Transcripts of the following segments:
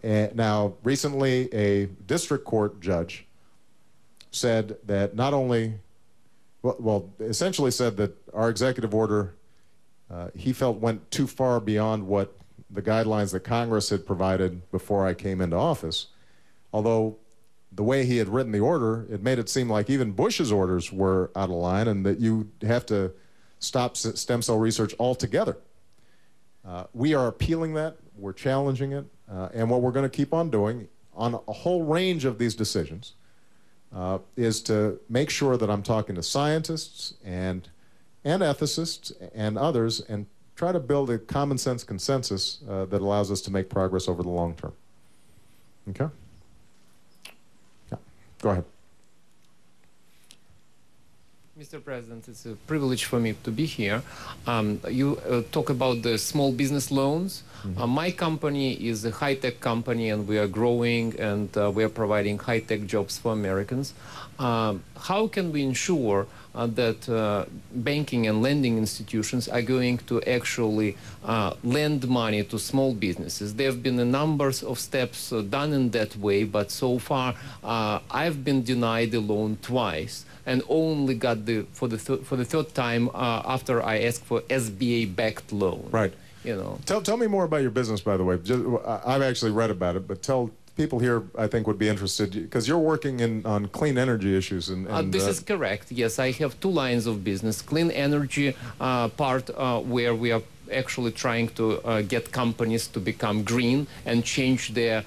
And now, recently, a district court judge said that not only, well, essentially said that our executive order, he felt went too far beyond what the guidelines that Congress had provided before I came into office. Although the way he had written the order, it made it seem like even Bush's orders were out of line and that you have to stop stem cell research altogether. We are appealing that, we're challenging it, and what we're going to keep on doing on a whole range of these decisions is to make sure that I'm talking to scientists and ethicists and others and try to build a common sense consensus that allows us to make progress over the long term. Okay? Yeah. Go ahead. Mr. President, it's a privilege for me to be here. You talk about the small business loans. Mm-hmm. My company is a high-tech company, and we are growing, and we are providing high-tech jobs for Americans. How can we ensure that banking and lending institutions are going to actually lend money to small businesses? There have been a number of steps done in that way, but so far I've been denied a loan twice, and only got for the third time after I asked for SBA-backed loan. Right. You know. Tell me more about your business, by the way. I've actually read about it, but tell people here, I think, would be interested, because you're working on clean energy issues. This is correct. Yes, I have two lines of business. Clean energy part, where we are actually trying to get companies to become green and change their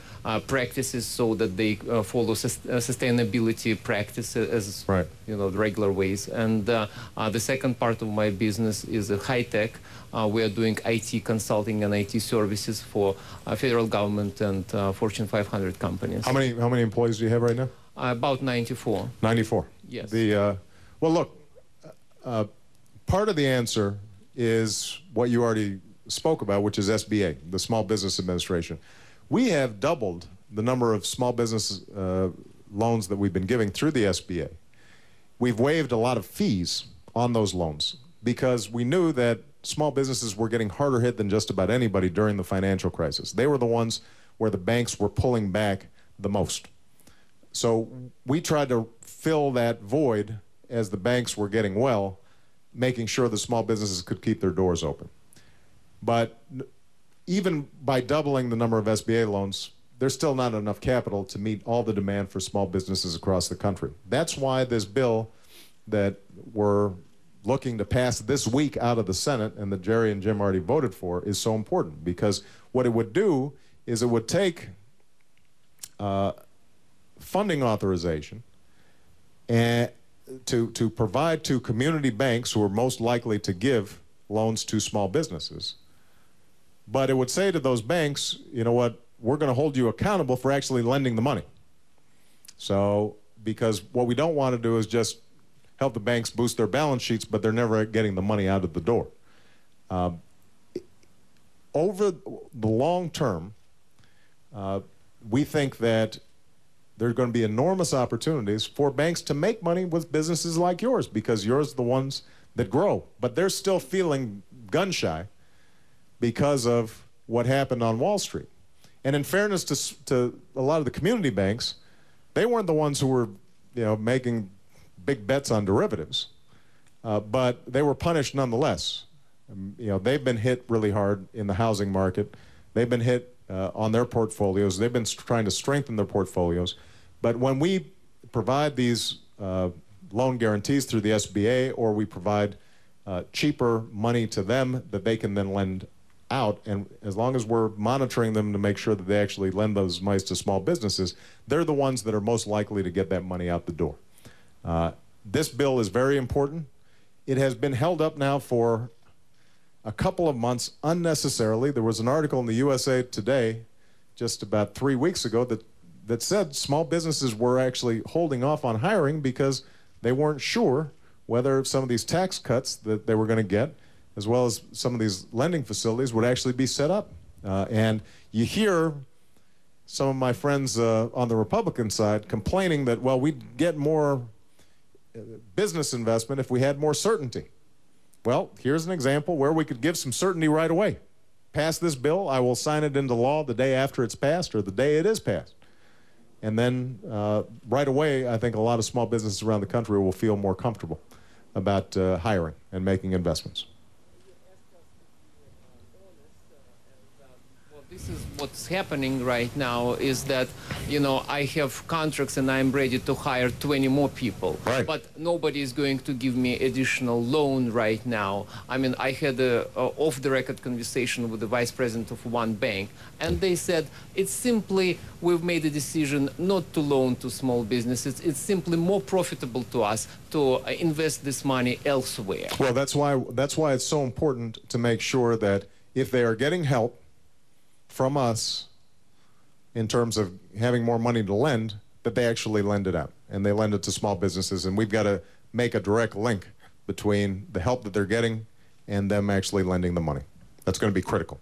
practices so that they follow sustainability practices as right. You know, the regular ways. And the second part of my business is high tech. We are doing IT consulting and IT services for federal government and Fortune 500 companies. How many employees do you have right now? About 94. 94. Yes. Well, look, part of the answer is what you already spoke about, which is SBA, the Small Business Administration. We have doubled the number of small business loans that we've been giving through the SBA. We've waived a lot of fees on those loans because we knew that small businesses were getting harder hit than just about anybody during the financial crisis. They were the ones where the banks were pulling back the most. So we tried to fill that void as the banks were getting well, making sure the small businesses could keep their doors open. But even by doubling the number of SBA loans, there's still not enough capital to meet all the demand for small businesses across the country. That's why this bill that we're looking to pass this week out of the Senate, and that Jerry and Jim already voted for, is so important, because what it would do is it would take funding authorization and to provide to community banks who are most likely to give loans to small businesses. But it would say to those banks, you know what, we're going to hold you accountable for actually lending the money. So, because what we don't want to do is just help the banks boost their balance sheets, but they're never getting the money out of the door. Over the long term, we think that there are going to be enormous opportunities for banks to make money with businesses like yours, because yours are the ones that grow. But they're still feeling gun shy because of what happened on Wall Street. And in fairness to a lot of the community banks, they weren't the ones who were, making big bets on derivatives, but they were punished nonetheless. They've been hit really hard in the housing market. They've been hit on their portfolios. They've been trying to strengthen their portfolios. But when we provide these loan guarantees through the SBA, or we provide cheaper money to them that they can then lend out, and as long as we're monitoring them to make sure that they actually lend those monies to small businesses, they're the ones that are most likely to get that money out the door. This bill is very important. It has been held up now for a couple of months unnecessarily. There was an article in the USA Today just about 3 weeks ago that said small businesses were actually holding off on hiring because they weren't sure whether some of these tax cuts that they were going to get, as well as some of these lending facilities, would actually be set up. And you hear some of my friends on the Republican side complaining that, well, we'd get more business investment if we had more certainty. Well, here's an example where we could give some certainty right away. pass this bill, I will sign it into law the day after it's passed or the day it is passed. And then right away, I think a lot of small businesses around the country will feel more comfortable about hiring and making investments. This is what's happening right now is that, you know, I have contracts and I'm ready to hire 20 more people. Right. But nobody is going to give me additional loan right now. I mean, I had a off-the-record conversation with the vice president of one bank, and they said, it's simply, we've made a decision not to loan to small businesses. It's simply more profitable to us to invest this money elsewhere. Well, that's why it's so important to make sure that if they are getting help from us in terms of having more money to lend, that they actually lend it out and they lend it to small businesses. And we've got to make a direct link between the help that they're getting and them actually lending the money. That's going to be critical.